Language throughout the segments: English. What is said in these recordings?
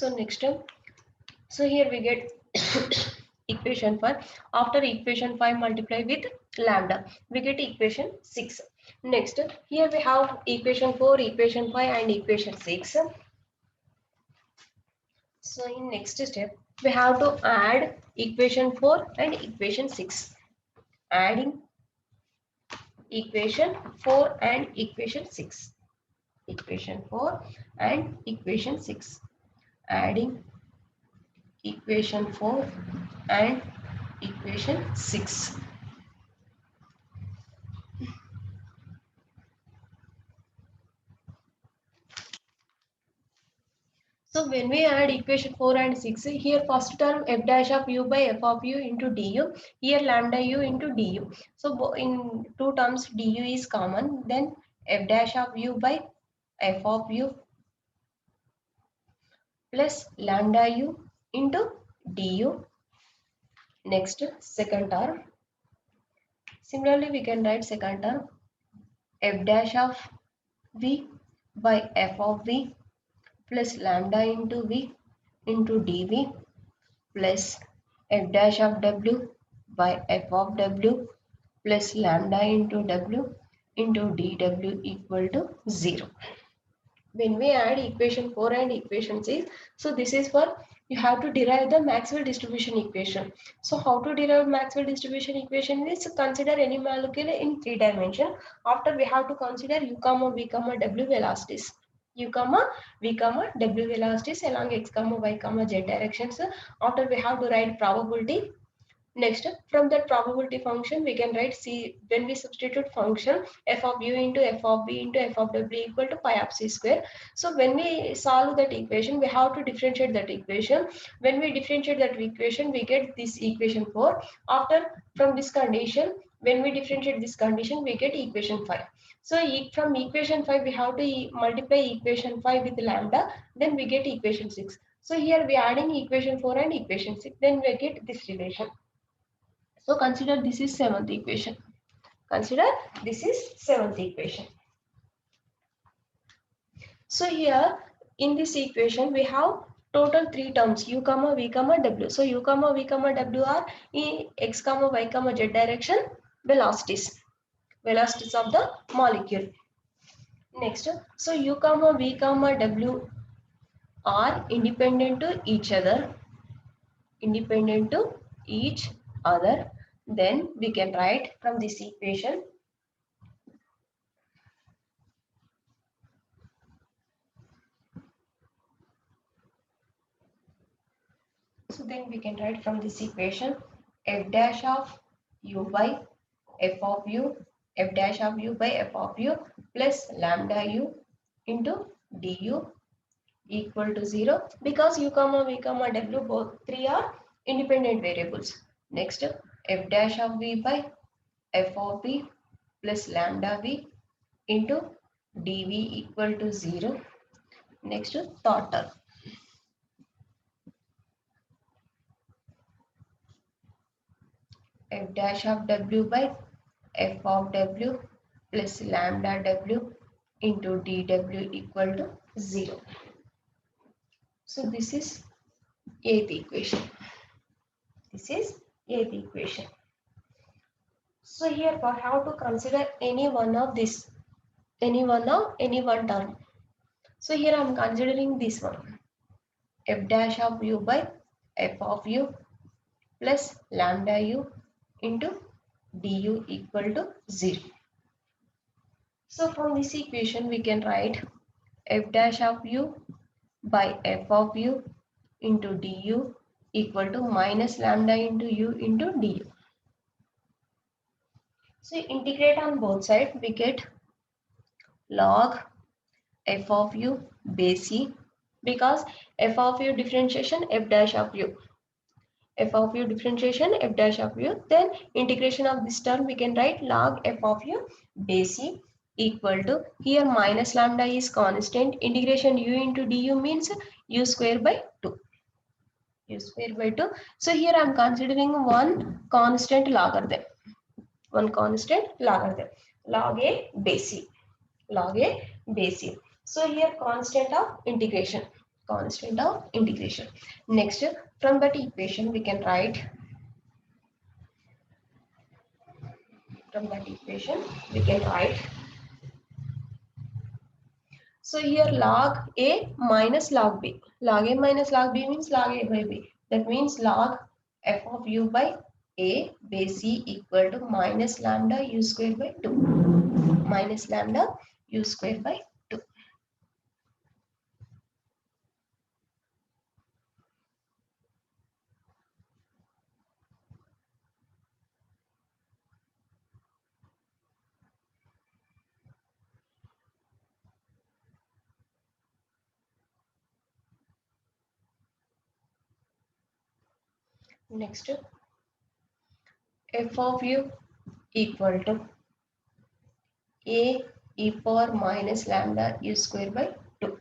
So next time, so here we get equation 5. After equation 5 multiply with lambda, we get equation 6. Next, here we have equation 4, equation 5 and equation 6. So in next step, we have to add equation 4 and equation 6. Adding equation 4 and equation 6. Equation 4 and equation 6. Adding equation 4 and equation 6. So when we add equation 4 and 6, here first term f dash of u by f of u into du, here lambda u into du. So in two terms du is common, then f dash of u by f of u plus lambda u into du. Next, second term. Similarly, we can write second term f dash of v by f of v plus lambda into v into dv plus f dash of w by f of w plus lambda into w into dw equal to 0. When we add equation 4 and equation 6, so this is for you have to derive the Maxwell distribution equation. So how to derive Maxwell distribution equation is consider any molecule in 3 dimension. After we have to consider u comma v comma w velocities. U comma v comma w velocities along x comma y comma z directions. After we have to write probability. Next, from that probability function, we can write C when we substitute function f of u into f of v into f of w equal to pi of c square. So when we solve that equation, we have to differentiate that equation. When we differentiate that equation, we get this equation 4. After, from this condition, when we differentiate this condition, we get equation 5. So from equation 5, we have to multiply equation 5 with lambda, then we get equation 6. So here we are adding equation 4 and equation 6, then we get this relation. So consider this is seventh equation. Consider this is seventh equation. So here in this equation we have total 3 terms u comma v comma w. So u comma v comma w are in x comma y comma z direction velocities. Velocities of the molecule. Next, so u comma v comma w are independent to each other. Independent to each other. Then we can write from this equation so then we can write from this equation f dash of u by f of u f dash of u by f of u plus lambda u into du equal to 0 because u comma v comma w both 3 are independent variables. Next, f dash of v by f of v plus lambda v into dv equal to 0. Next, third term. F dash of w by f of w plus lambda w into dw equal to 0. So this is 8th equation. This is 8th equation. So here we have to consider any one of this, any one term. So here I am considering this one, f dash of u by f of u plus lambda u into du equal to 0. So from this equation we can write f dash of u by f of u into du equal to minus lambda into u into du. So integrate on both sides, we get log f of u base e because f of u differentiation f dash of u. F of u differentiation f dash of u, then integration of this term we can write log f of u base e equal to, here minus lambda is constant, integration u into du means u square by 2. U square by 2. So here I am considering one constant logarithm. One constant logarithm. Log a base e. Log a base e. So here constant of integration. constant of integration. Next, from that equation we can write, so here log A minus log B. Log A minus log B means log A by B. That means log f of u by A base C equal to minus lambda u square by 2. Minus lambda u square by 2. Next, f of u equal to A e power minus lambda u square by 2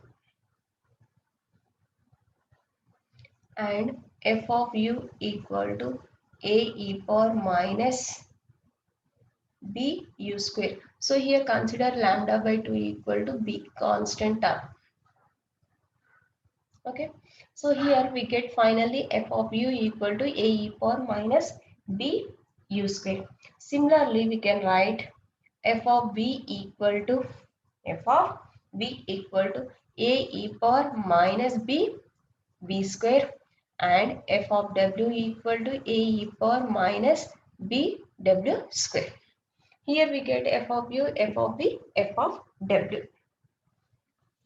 and f of u equal to A e power minus b u square. So here consider lambda by 2 equal to b, constant term. Okay. So here we get finally f of u equal to A e power minus b u square. Similarly, we can write f of b equal to A e power minus b square and f of w equal to A e power minus b w square. Here we get f of u, f of b, f of w.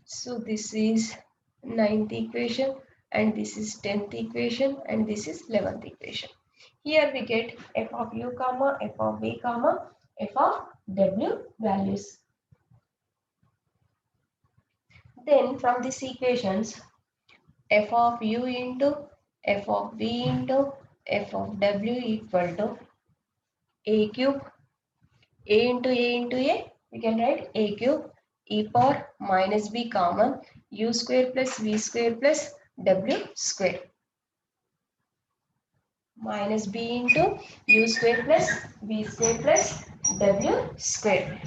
So this is 9th equation and this is 10th equation and this is 11th equation. Here we get f of u comma f of b comma f of w values. Then from these equations, f of u into f of b into f of w equal to a cube, a into a, we can write a cube e power minus b common u square plus v square plus w square minus b into u square plus v square plus w square.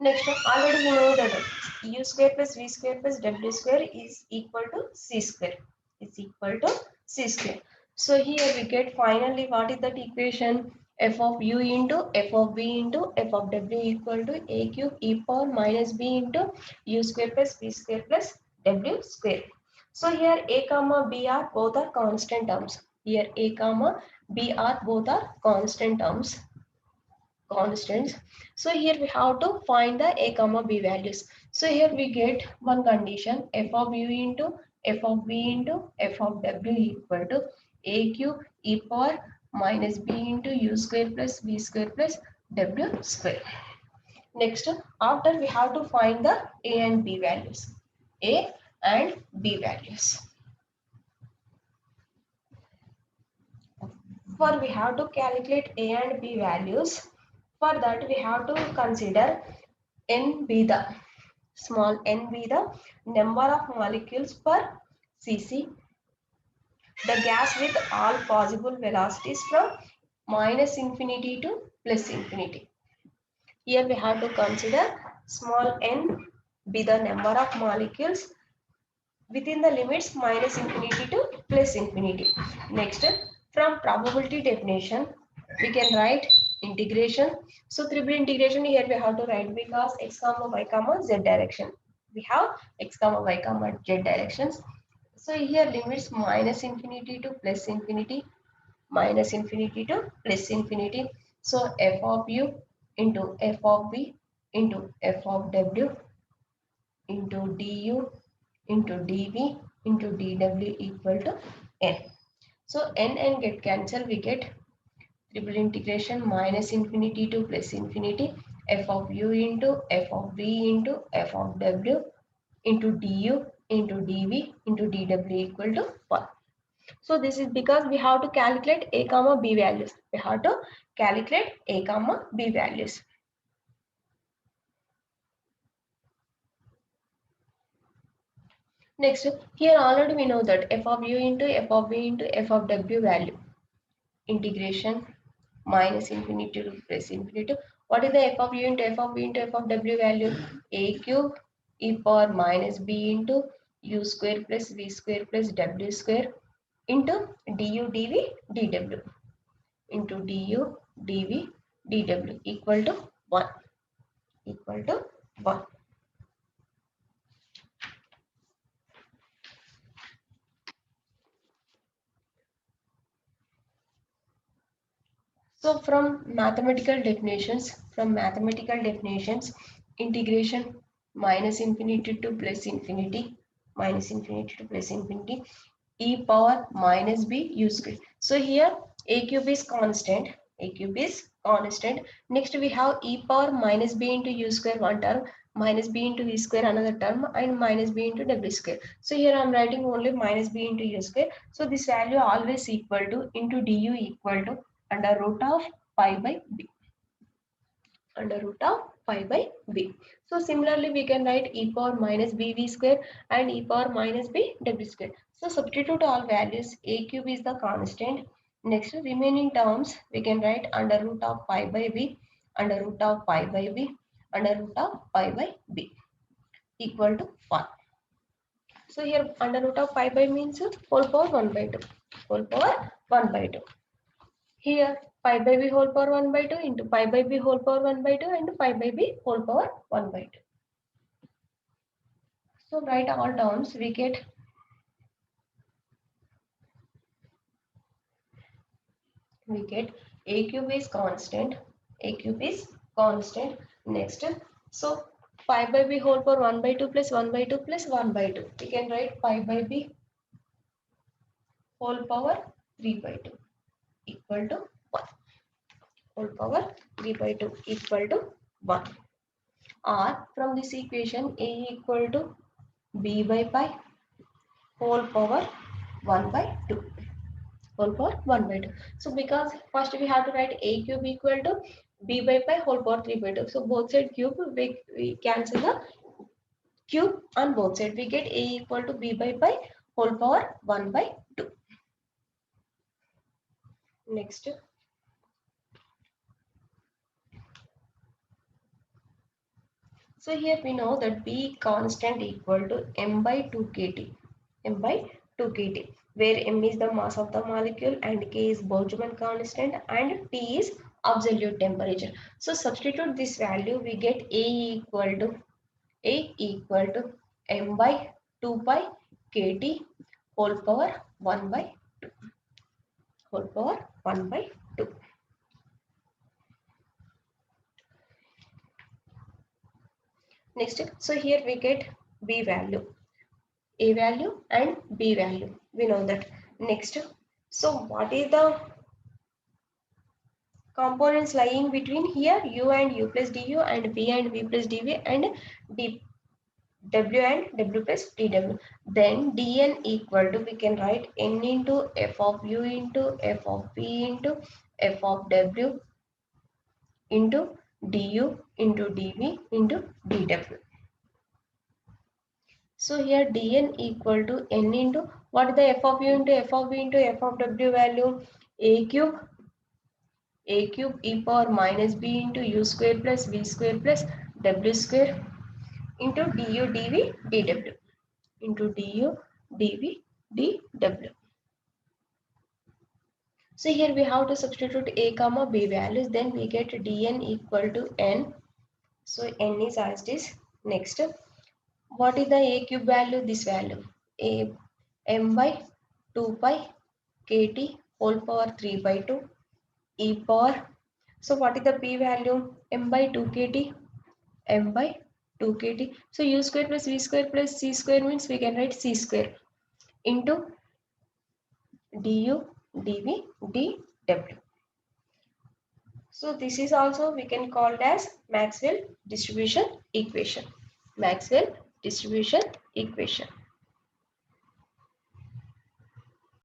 Next, already we know that u square plus v square plus w square is equal to c square. So here we get finally what is that equation? F of u into f of b into f of w equal to a cube e power minus b into u square plus v square plus w square. So here a comma b are both are constant terms. Here a comma b are both are constants. So here we have to find the a comma b values. So here we get one condition, f of u into f of b into f of w equal to a cube e power minus b into u square plus v square plus w square. Next, after we have to find the a and b values. A and b values. For we have to calculate a and b values. For that we have to consider n be the small n be the number of molecules per cc, the gas with all possible velocities from minus infinity to plus infinity. Here we have to consider small n be the number of molecules within the limits minus infinity to plus infinity. Next, from probability definition, we can write integration. So triple integration here we have to write because x comma y comma z direction. We have x comma y comma z directions. So here limits minus infinity to plus infinity, minus infinity to plus infinity. So f of u into f of b into f of w into du into dv into dw equal to n. So n and get cancelled, we get triple integration minus infinity to plus infinity f of u into f of b into f of w into du into dv into dw equal to 1. So this is because we have to calculate a comma b values. We have to calculate a comma b values. Next, here already we know that f of u into f of b into f of w value. Integration minus infinity to plus infinity. What is the f of u into f of b into f of w value? A cube e power minus b into u square plus v square plus w square into du dv dw into du dv dw equal to 1 equal to 1. So from mathematical definitions, integration minus infinity to plus infinity, e power minus b u square. So here a cube is constant, Next we have e power minus b into u square one term, minus b into v square another term, and minus b into w square. So here I am writing only minus b into u square. So this value always equal to into du equal to under root of pi by b, under root of pi by b. So similarly we can write e power minus bv square and e power minus b w square. So substitute all values. A cube is the constant. Next remaining terms we can write under root of pi by b, under root of pi by b, under root of pi by b equal to 1. So here under root of pi by means whole power 1 by 2, whole power 1 by 2. Here pi by b whole power 1 by 2 into pi by b whole power 1 by 2 and pi by b whole power 1 by 2. So write all terms, we get a cube is constant, next. So pi by b whole power 1 by 2 plus 1 by 2 plus 1 by 2. We can write pi by b whole power 3 by 2 equal to 1. Whole power 3 by 2 equal to 1. Or from this equation a equal to b by pi whole power 1 by 2, whole power 1 by 2. So because first we have to write a cube equal to b by pi whole power 3 by 2. So both side cube, we cancel the cube on both sides. We get a equal to b by pi whole power 1 by 2. Next. So here we know that B constant equal to m by 2 kT, where m is the mass of the molecule and k is Boltzmann constant and T is absolute temperature. So substitute this value, we get A equal to m by 2 pi kT whole power 1 by 2, whole power 1 by 2. Next, so here we get B value, A value and B value. We know that. Next, so what is the components lying between here? U and U plus du and V and V plus dV and D, W and W plus dW. Then dN equal to, we can write N into F of U into F of V into F of W into du into dV into dW. So here dN equal to N into, what is the F of U into F of V into F of W value? A cube e power minus b into u square plus v square plus w square into du dv dw into du dv dw. So here we have to substitute a comma b values, then we get dn equal to n. So n is as it is. Next, what is the a cube value? This value, a m by 2 pi kt whole power 3 by 2 e power. So what is the p value? M by 2 kt, m by 2 kt. So u square plus v square plus c square means we can write c square into du dv dw. So this is also we can call it as Maxwell distribution equation. Maxwell distribution equation.